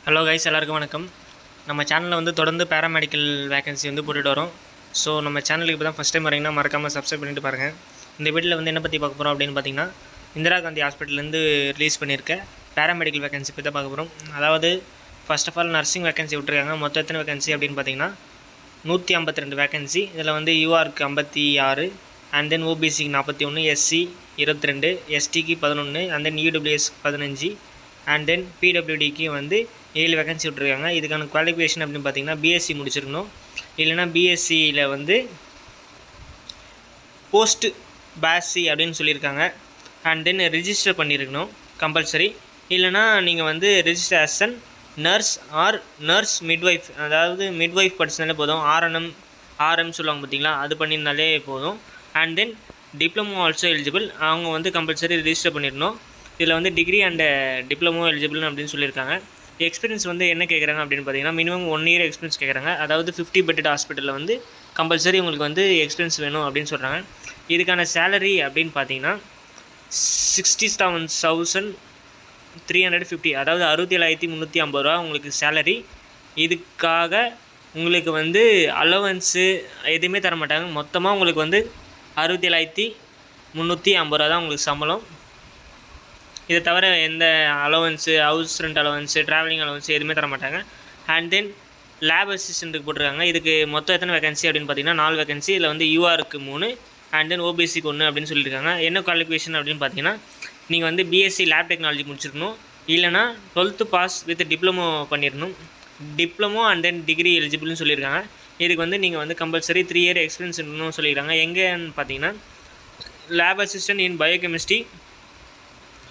Hello guys, எல்லாருக்கும் வணக்கம். நம்ம சேனலில் வந்து தொடர்ந்து பேராமெடிக்கல் வேகன்சி வந்து போட்டுட்டு வரோம். ஸோ நம்ம சேனலுக்கு இப்போ தான் ஃபஸ்ட் டைம் வரீங்கன்னா மறக்காமல் சப்ஸ்கிரைப் பண்ணிட்டு பாருங்கள். இந்த வீடியோவில் வந்து என்ன பற்றி பார்க்க போகிறோம் அப்படின்னு பார்த்தீங்கன்னா, இந்திரா காந்தி ஹாஸ்பிட்டல்லேருந்து ரிலீஸ் பண்ணியிருக்க பேராமெடிக்கல் வேகன்சி பற்றி தான் பார்க்க போகிறோம். அதாவது first of all nursing vacancy விட்டுருக்காங்க. மொத்தம் எத்தனை வேகன்சி அப்படின்னு பார்த்தீங்கன்னா 152 வேகன்சி. இதில் வந்து யூஆருக்கு 56, அண்ட் தென் ஓபிசிக்கு 41, எஸ்சி 22, எஸ்டிக்கு 11, அண்ட் தென் இடபிள்யூஎஸ்க்கு 15, அண்ட் தென் பிடபிள்யூடிக்கு வந்து 7 வேகன்சி விட்டுருக்காங்க. இதுக்கான குவாலிஃபிகேஷன் அப்படின்னு பார்த்தீங்கன்னா பிஎஸ்சி முடிச்சிருக்கணும், இல்லைனா பிஎஸ்சியில் வந்து போஸ்ட் பேசி அப்படின்னு சொல்லியிருக்காங்க. அண்ட் தென் ரிஜிஸ்டர் பண்ணியிருக்கணும் கம்பல்சரி, இல்லைனா நீங்கள் வந்து register as an nurse or nurse midwife, அதாவது மிட்வைஃப் படிச்சிருந்தாலே போதும். ஆர்எம் சொல்லுவாங்க பார்த்தீங்களா, அது பண்ணியிருந்தாலே போதும். And then diploma also eligible, அவங்க வந்து கம்பல்சரி ரிஜிஸ்டர் பண்ணிடணும். இதில் வந்து டிகிரி அண்ட் டிப்ளமோ எலிஜிபிள் அப்படின்னு சொல்லியிருக்காங்க. எக்ஸ்பீரியன்ஸ் வந்து என்ன கேட்குறாங்க அப்படின்னு பார்த்தீங்கன்னா மினிமம் 1 year எக்ஸ்பீரியன்ஸ் கேட்குறாங்க. அதாவது 50 bedded ஹாஸ்பிட்டலில் வந்து கம்பல்சரி உங்களுக்கு வந்து எக்ஸ்பீரியன்ஸ் வேணும் அப்படின்னு சொல்கிறாங்க. இதுக்கான சேலரி அப்படின்னு பார்த்தீங்கன்னா 67,350, அதாவது 67,350 ரூபா உங்களுக்கு சேலரி. இதுக்காக உங்களுக்கு வந்து அலவன்ஸு எதுவுமே தர மாட்டாங்க. மொத்தமாக உங்களுக்கு வந்து 67,350 ரூபா தான் உங்களுக்கு சம்பளம். இதை தவிர எந்த allowance, house rent allowance, travelling allowance எதுவுமே தர மாட்டாங்க. அண்ட் தென் லேப் அசிஸ்டண்ட்டுக்கு போட்டிருக்காங்க. இதுக்கு மொத்தம் எத்தனை வேகன்சி அப்படின்னு பார்த்தீங்கன்னா 4 வேகன்சி. இதில் வந்து யூஆருக்கு 3, அண்ட் தென் ஓபிசிக்கு 1 அப்படின்னு சொல்லியிருக்காங்க. என்ன குவாலிஃபிகேஷன் அப்படின்னு பார்த்தீங்கன்னா நீங்கள் வந்து பிஎஸ்சி லேப் டெக்னாலஜி முடிச்சிருக்கணும், இல்லைனா 12th பாஸ் வித் டிப்ளமோ பண்ணிடணும். டிப்ளமோ அண்ட் தென் டிகிரி எலிஜிபிள்னு சொல்லியிருக்காங்க. இதுக்கு வந்து நீங்கள் வந்து கம்பல்சரி 3 year எக்ஸ்பீரியன்ஸ் இருக்கணும்னு சொல்லியிருக்காங்க. எங்கேன்னு பார்த்தீங்கன்னா lab assistant in biochemistry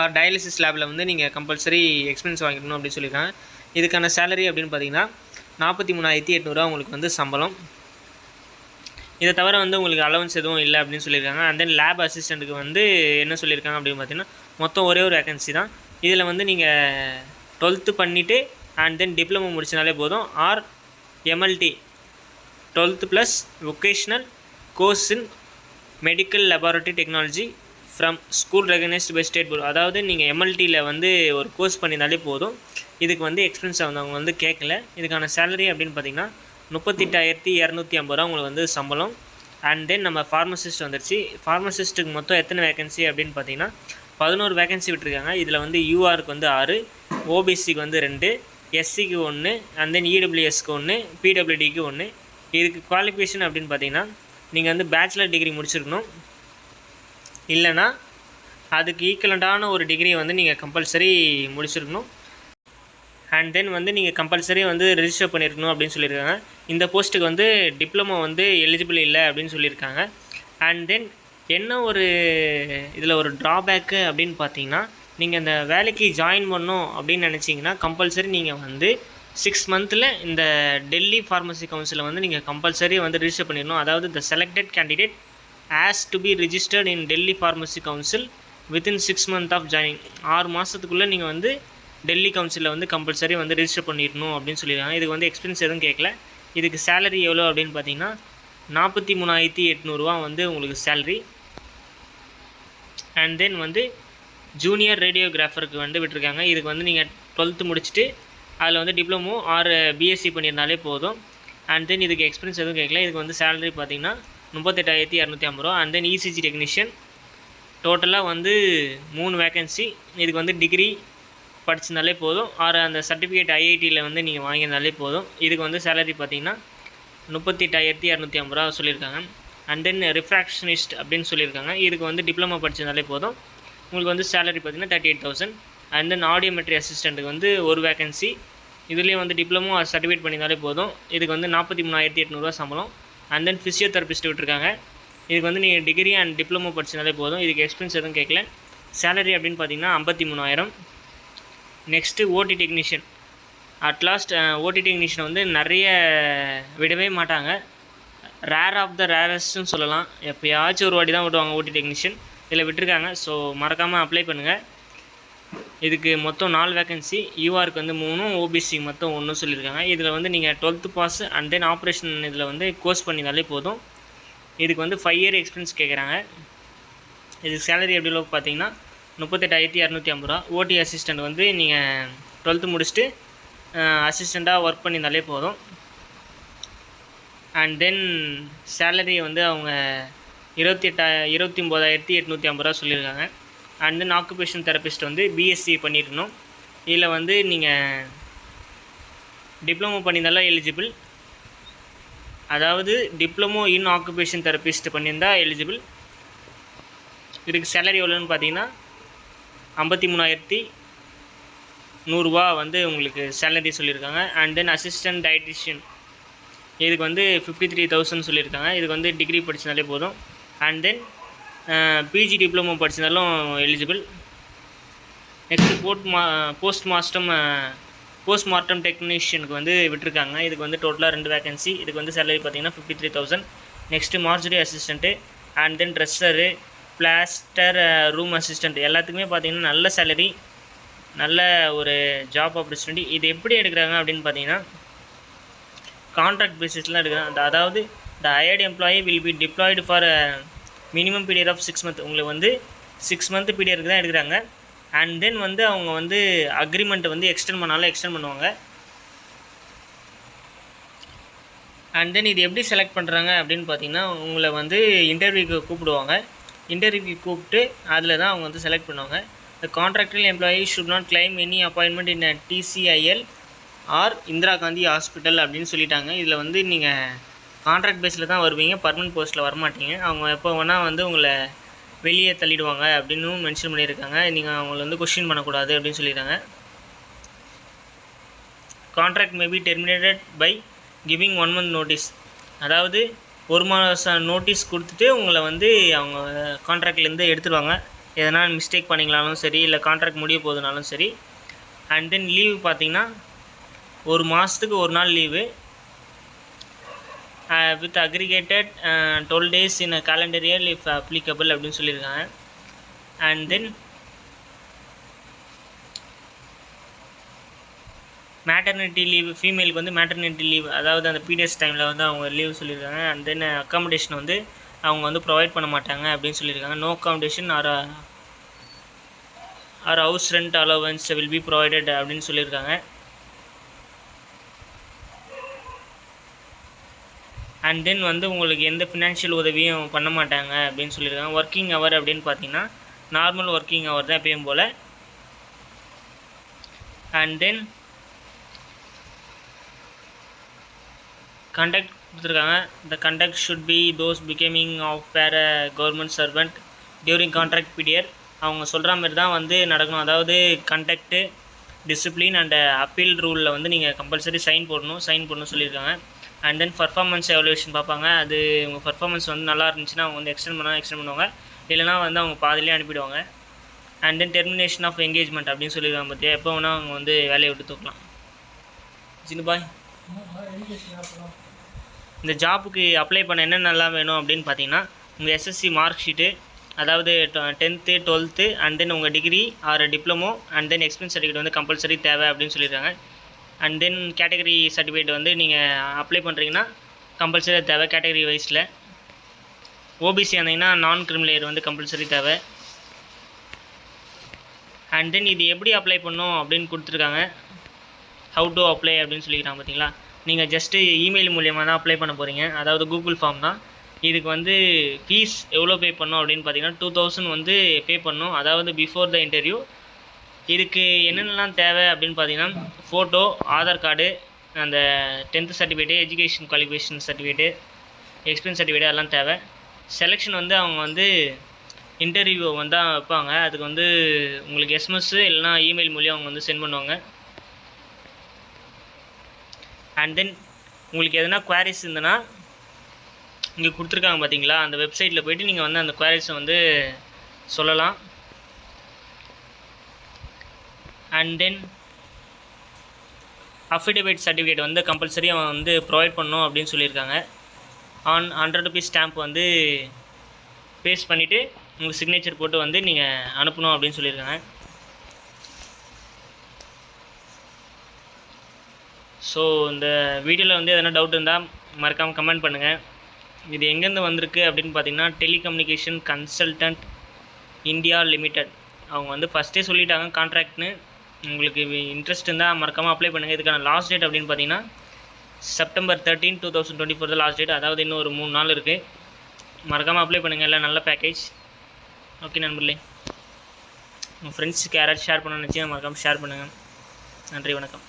or dialysis லேபில் வந்து நீங்கள் கம்பல்சரி எக்ஸ்பீரியன்ஸ் வாங்கிக்கணும் அப்படின்னு சொல்லியிருக்காங்க. இதுக்கான சேலரி அப்படின்னு பார்த்தீங்கன்னா 43,800 உங்களுக்கு வந்து சம்பளம். இதை தவிர வந்து உங்களுக்கு அலவன்ஸ் எதுவும் இல்லை அப்படின்னு சொல்லியிருக்காங்க. அண்ட் தென் லேப் அசிஸ்டண்ட்டுக்கு வந்து என்ன சொல்லியிருக்காங்க அப்படின்னு பார்த்தீங்கன்னா மொத்தம் ஒரே ஒரு வேகன்சி தான். இதில் வந்து நீங்கள் 12th பண்ணிவிட்டு அண்ட் தென் டிப்ளமோ முடிச்சினாலே போதும், or MLT 12th + vocational course in medical laboratory technology from school recognised by state board. அதாவது நீங்கள் எம்எல்டியில் வந்து ஒரு கோர்ஸ் பண்ணியிருந்தாலே போதும். இதுக்கு வந்து எக்ஸ்பீரியன்ஸ் அவங்க வந்து கேட்கல. இதுக்கான சேலரி அப்படின்னு பார்த்தீங்கன்னா 38,250 ரூபா உங்களுக்கு வந்து சம்பளம். அண்ட் தென் நம்ம ஃபார்மசிஸ்ட் வந்துடுச்சு. ஃபார்மசிஸ்ட்டுக்கு மொத்தம் எத்தனை வேகன்சி அப்படின்னு பார்த்தீங்கன்னா 11 வேகன்சி விட்டுருக்காங்க. இதில் வந்து யூஆருக்கு வந்து 6, ஓபிசிக்கு வந்து 2, எஸ்சிக்கு 1, அண்ட் தென் இடபிள்யூஎஸ்க்கு 1, பிடபிள்யூடிக்கு 1. இதுக்கு குவாலிஃபிகேஷன் அப்படின்னு பார்த்தீங்கன்னா நீங்கள் வந்து பேச்சுலர் டிகிரி முடிச்சிருக்கணும், இல்லைனா அதுக்கு ஈக்குவலண்ட்டான ஒரு டிகிரி வந்து நீங்கள் கம்பல்சரி முடிச்சிருக்கணும். அண்ட் தென் வந்து நீங்கள் கம்பல்சரி வந்து ரெஜிஸ்டர் பண்ணியிருக்கணும் அப்படின்னு சொல்லியிருக்காங்க. இந்த போஸ்ட்டுக்கு வந்து டிப்ளமோ வந்து எலிஜிபிள் இல்லை அப்படின்னு சொல்லியிருக்காங்க. அண்ட் தென் என்ன ஒரு இதில் ஒரு ட்ராபேக்கு அப்படின்னு பார்த்தீங்கன்னா நீங்கள் இந்த வேலைக்கு ஜாயின் பண்ணணும் அப்படின்னு நினச்சிங்கன்னா கம்பல்சரி நீங்கள் வந்து 6 months இந்த டெல்லி ஃபார்மசி கவுன்சிலில் வந்து நீங்கள் கம்பல்சரி வந்து ரிஜிஸ்டர் பண்ணிடணும். அதாவது த selected candidate has to be registered in Delhi Pharmacy Council within 6 months of joining. 6 மாதத்துக்குள்ளே நீங்கள் வந்து டெல்லி கவுன்சிலில் வந்து கம்பல்சரி வந்து ரிஜிஸ்டர் பண்ணிடணும் அப்படின்னு சொல்லியிருக்காங்க. இதுக்கு வந்து எக்ஸ்பீரியன்ஸ் எதுவும் கேட்கல. இதுக்கு சேலரி எவ்வளோ அப்படின்னு பார்த்தீங்கன்னா 43,800 ரூபா வந்து உங்களுக்கு சேலரி. அண்ட் தென் வந்து ஜூனியர் ரேடியோகிராஃபருக்கு வந்து விட்டுருக்காங்க. இதுக்கு வந்து நீங்கள் 12th முடிச்சுட்டு அதில் வந்து டிப்ளமோ ஆர் பிஎஸ்சி பண்ணியிருந்தாலே போதும். அண்ட் தென் இதுக்கு எக்ஸ்பீரியன்ஸ் எதுவும் கேட்கல. இதுக்கு வந்து சேலரி பார்த்தீங்கன்னா 38,250 ரூபா. அண்ட் தென் இசிஜி டெக்னீஷியன் டோட்டலாக வந்து 3 வேகன்சி. இதுக்கு வந்து டிகிரி படிச்சிருந்தாலே போதும், ஆர் அந்த சர்டிஃபிகேட் ஐஐடியில் வந்து நீங்கள் வாங்கியிருந்தாலே போதும். இதுக்கு வந்து சேலரி பார்த்தீங்கன்னா 38,250 ரூபா சொல்லியிருக்காங்க. அண்ட் தென் ரிஃப்ராக்ஷனிஸ்ட் அப்படின்னு சொல்லியிருக்காங்க. இதுக்கு வந்து டிப்ளமோ படிச்சிருந்தாலே போதும், உங்களுக்கு வந்து சேலரி பார்த்தீங்கன்னா 38,000. அண்ட் தென் ஆடியோமெட்ரி அசிஸ்டண்ட்டுக்கு வந்து ஒரு வேகன்சி. இதுலேயும் வந்து டிப்ளமோ சர்டிஃபிகேட் பண்ணியிருந்தாலே போதும். இதுக்கு வந்து 43,800 ரூபா சம்பளம். அண்ட் தென் ஃபிசியோதெரபிஸ்ட் விட்டுருக்காங்க. இதுக்கு வந்து நீங்கள் டிகிரி அண்ட் டிப்ளமோ படிச்சிருந்தாலே போதும். இதுக்கு எக்ஸ்பீரியன்ஸ் எதுவும் கேட்கல. சேலரி அப்படின்னு பார்த்தீங்கன்னா 53,000. நெக்ஸ்ட்டு ஓடி டெக்னீஷியன். அட்லாஸ்ட் ஓடி டெக்னீஷியன் வந்து நிறைய விடவே மாட்டாங்க, ரேர் ஆஃப் த ரேரஸ்ட்னு சொல்லலாம். எப்போயாச்சும் ஒரு வாட்டி தான் விடுவாங்க ஓடி டெக்னீஷியன். இதில் விட்டுருக்காங்க. ஸோ மறக்காமல் அப்ளை பண்ணுங்கள். இதுக்கு மொத்தம் 4 வேகன்சி. யூஆருக்கு வந்து 3, ஓபிசிக்கு மொத்தம் 1 சொல்லியிருக்காங்க. இதில் வந்து நீங்கள் 12th pass and then operation இதில் வந்து கோர்ஸ் பண்ணியிருந்தாலே போதும். இதுக்கு வந்து 5 year எக்ஸ்பீரியன்ஸ் கேட்குறாங்க. இதுக்கு சேலரி எப்படி பார்த்தீங்கன்னா 38,250 ரூபா. ஓடி அசிஸ்டண்ட் வந்து நீங்கள் 12th முடிச்சுட்டு அசிஸ்டண்ட்டாக ஒர்க் பண்ணியிருந்தாலே போதும். அண்ட் தென் சேலரி வந்து அவங்க 29,850 சொல்லியிருக்காங்க. அண்ட் தென் ஆக்குபேஷன் தெரபிஸ்ட் வந்து பிஎஸ்சி பண்ணியிருக்கணும். இதில் வந்து நீங்கள் டிப்ளமோ பண்ணியிருந்தாலும் எலிஜிபிள், அதாவது டிப்ளமோ இன் ஆக்குபேஷன் தெரபிஸ்ட் பண்ணியிருந்தால் எலிஜிபிள். இதுக்கு சேலரி எவ்வளோன்னு பார்த்தீங்கன்னா 53,100 வந்து உங்களுக்கு சேலரி சொல்லியிருக்காங்க. அண்ட் தென் அசிஸ்டன்ட் டயட்டிஷியன் இதுக்கு வந்து 53,000 சொல்லியிருக்காங்க. இதுக்கு வந்து டிகிரி படிச்சிருந்தாலே போதும். அண்ட் தென் பிஜி டிப்ளமோ படிச்சிருந்தாலும் எலிஜிபிள். நெக்ஸ்ட்டு போஸ்ட்மார்ட்டம் டெக்னீஷியனுக்கு வந்து விட்டுருக்காங்க. இதுக்கு வந்து டோட்டலாக 2 வேகன்சி. இதுக்கு வந்து சேலரி பார்த்தீங்கன்னா 53,000. நெக்ஸ்ட்டு மார்ஜரி assistant and then dresser, plaster, room assistant எல்லாத்துக்குமே பார்த்தீங்கன்னா நல்ல சேலரி, நல்ல ஒரு ஜாப் ஆப்பர்ச்சுனிட்டி. இது எப்படி எடுக்கிறாங்க அப்படின்னு பார்த்தீங்கன்னா கான்ட்ராக்ட் பேசிஸ்லாம் எடுக்கிறாங்க. அதாவது the hired employee will be deployed for minimum period of 6 months. உங்களுக்கு வந்து 6 month பீரியடுக்கு தான் எடுக்கிறாங்க. அண்ட் தென் வந்து அவங்க வந்து அக்ரிமெண்ட்டை வந்து எக்ஸ்டெண்ட் பண்ணாலும் எக்ஸ்டெண்ட் பண்ணுவாங்க. அண்ட் தென் இது எப்படி செலக்ட் பண்ணுறாங்க அப்படின்னு பார்த்தீங்கன்னா உங்களை வந்து இன்டர்வியூக்கு கூப்பிடுவாங்க. இன்டர்வியூக்கு கூப்பிட்டு அதில் தான் அவங்க வந்து செலக்ட் பண்ணுவாங்க. The contractual employee should not claim any appointment in TCIL or Indira Gandhi hospital அப்படின்னு சொல்லிட்டாங்க. இதில் வந்து நீங்கள் கான்ட்ராக்ட் பேஸில் தான் வருவீங்க, பர்மனெண்ட் போஸ்ட்டில் வரமாட்டீங்க. அவங்க எப்போ வேணால் வந்து உங்களை வெளியே தள்ளிடுவாங்க அப்படின்னு மென்ஷன் பண்ணியிருக்காங்க. நீங்கள் அவங்கள வந்து கொஸ்டின் பண்ணக்கூடாது அப்படின்னு சொல்லியிருக்காங்க. Contract may be terminated by giving 1 month notice. அதாவது 1 மாதம் நோட்டீஸ் கொடுத்துட்டு உங்களை வந்து அவங்க கான்ட்ராக்ட்லேருந்து எடுத்துடுவாங்க. எதனால் மிஸ்டேக் பண்ணிங்களாலும் சரி, இல்லை கான்ட்ராக்ட் முடிய போகுதுனாலும் சரி. அண்ட் தென் லீவு பார்த்தீங்கன்னா 1 மாதத்துக்கு 1 நாள் leave with aggregated 12 days in calendar year if applicable அப்படின்னு சொல்லியிருக்காங்க. அண்ட் தென் மேட்டர்னிட்டி லீவ், ஃபீமேலுக்கு வந்து மேட்டர்னிட்டி லீவ், அதாவது அந்த பீரியட்ஸ் டைமில் வந்து அவங்க லீவ் சொல்லியிருக்காங்க. அண்ட் தென் அக்காமடேஷன் வந்து அவங்க வந்து ப்ரொவைட் பண்ண மாட்டாங்க அப்படின்னு சொல்லியிருக்காங்க. No accommodation or house rent allowance will be provided அப்படின்னு சொல்லியிருக்காங்க. அண்ட் தென் வந்து உங்களுக்கு எந்த ஃபினான்ஷியல் உதவியும் பண்ண மாட்டாங்க அப்படின்னு சொல்லியிருக்காங்க. ஒர்க்கிங் ஹவர் அப்படின்னு பார்த்தீங்கன்னா நார்மல் ஒர்க்கிங் ஹவர் தான் எப்பயும் போல். அண்ட் தென் கண்டக்ட் கொடுத்துருக்காங்க. The conduct should be those becoming of their government servant during contract period. அவங்க சொல்கிற மாதிரி தான் வந்து நடக்கணும். அதாவது கண்டக்ட்டு, டிசிப்ளின் அண்ட் அப்பீல் ரூலில் வந்து நீங்கள் கம்பல்சரி சைன் போடணும் சொல்லியிருக்காங்க. அண்ட் தென் பர்ஃபார்மன்ஸ் எவல்யூஷன் பார்ப்பாங்க. அது உங்கள் பர்ஃபார்மன்ஸ் வந்து நல்லா இருந்துச்சுன்னா அவங்க வந்து எக்ஸ்டெண்ட் பண்ணுவாங்க, இல்லைனா வந்து அவங்க பாதிலே அனுப்பிடுவாங்க. And then termination of engagement அப்படின்னு சொல்லியிருக்காங்க. பார்த்தியா, எப்போ வேணால் அவங்க வந்து வேலையை விட்டு தூக்கலாம். ஜினு பாய், இந்த ஜாப்புக்கு அப்ளை பண்ண என்னென்னலாம் வேணும் அப்படின்னு பார்த்தீங்கன்னா உங்கள் எஸ்எஸ்சி மார்க் ஷீட்டு, அதாவது 10th 12th அண்ட் தென் உங்கள் degree R diploma and then experience certificate வந்து கம்பல்சரி தேவை அப்படின்னு சொல்லியிருக்காங்க. அண்ட் தென் கேட்டகரி சர்டிஃபிகேட் வந்து நீங்கள் அப்ளை பண்ணுறீங்கன்னா கம்பல்சரி தேவை கேட்டகரி வைஸில். ஓபிசி இருந்தீங்கன்னா நான் கிரிமினல் வந்து கம்பல்சரி தேவை. அண்ட் தென் இது எப்படி அப்ளை பண்ணணும் அப்படின்னு கொடுத்துருக்காங்க. ஹவு டு அப்ளை அப்படின்னு சொல்லிக்கிறாங்க. பார்த்தீங்களா, நீங்கள் ஜஸ்ட்டு இமெயில் மூலியமாக தான் அப்ளை பண்ண போகிறீங்க, அதாவது கூகுள் ஃபார்ம் தான். இதுக்கு வந்து ஃபீஸ் எவ்வளோ பே பண்ணணும் அப்படின்னு பார்த்தீங்கன்னா 2000 வந்து பே பண்ணணும், அதாவது பிஃபோர் த இன்டர்வியூ. இதுக்கு என்னென்னலாம் தேவை அப்படின்னு பார்த்தீங்கன்னா ஃபோட்டோ, ஆதார் கார்டு, அந்த 10th certificate, education qualification certificate, experience certificate அதெல்லாம் தேவை. செலெக்ஷன் வந்து அவங்க வந்து இன்டர்வியூ வந்து வைப்பாங்க. அதுக்கு வந்து உங்களுக்கு எஸ்எம்எஸ் இல்லைனா இமெயில் மூலியம் அவங்க வந்து சென்ட் பண்ணுவாங்க. அண்ட் தென் உங்களுக்கு எதனா குவாரிஸ் இருந்ததுன்னா இங்கே கொடுத்துருக்காங்க பார்த்தீங்களா, அந்த வெப்சைட்டில் போய்ட்டு நீங்கள் வந்து அந்த குவாரிஸை வந்து சொல்லலாம். அண்ட் தென் அஃபிடேவிட் சர்டிஃபிகேட் வந்து கம்பல்சரி அவன் வந்து ப்ரொவைட் பண்ணணும் அப்படின்னு சொல்லியிருக்காங்க. ஆன் 100 rupees ஸ்டாம்ப் வந்து பேஸ்ட் பண்ணிவிட்டு உங்கள் சிக்னேச்சர் போட்டு வந்து நீங்கள் அனுப்பணும் அப்படின்னு சொல்லியிருக்காங்க. ஸோ இந்த வீடியோவில் வந்து எதனா டவுட் இருந்தால் மறக்காமல் கமெண்ட் பண்ணுங்கள். இது எங்கேருந்து வந்திருக்கு அப்படின்னு பார்த்தீங்கன்னா டெலிகம்யூனிகேஷன் கன்சல்டன்ட் இந்தியா லிமிடெட். அவங்க வந்து ஃபஸ்ட்டே சொல்லிட்டாங்க கான்ட்ராக்ட்னு. உங்களுக்கு இன்ட்ரெஸ்ட் இருந்தால் மறக்காமல் அப்ளை பண்ணுங்கள். இதுக்கான லாஸ்ட் டேட் அப்படின்னு பார்த்தீங்கன்னா September 13, 2024 தான் லாஸ்ட் டேட். அதாவது இன்னும் ஒரு 3 நாள் இருக்குது. மறக்காமல் அப்ளை பண்ணுங்கள். எல்லாம் நல்ல பேக்கேஜ். ஓகே நண்பர்களே, உங்கள் ஃப்ரெண்ட்ஸுக்கு யாராச்சும் ஷேர் பண்ணணும்னு நினச்சிங்கன்னா மறக்காமல் ஷேர் பண்ணுங்கள். நன்றி, வணக்கம்.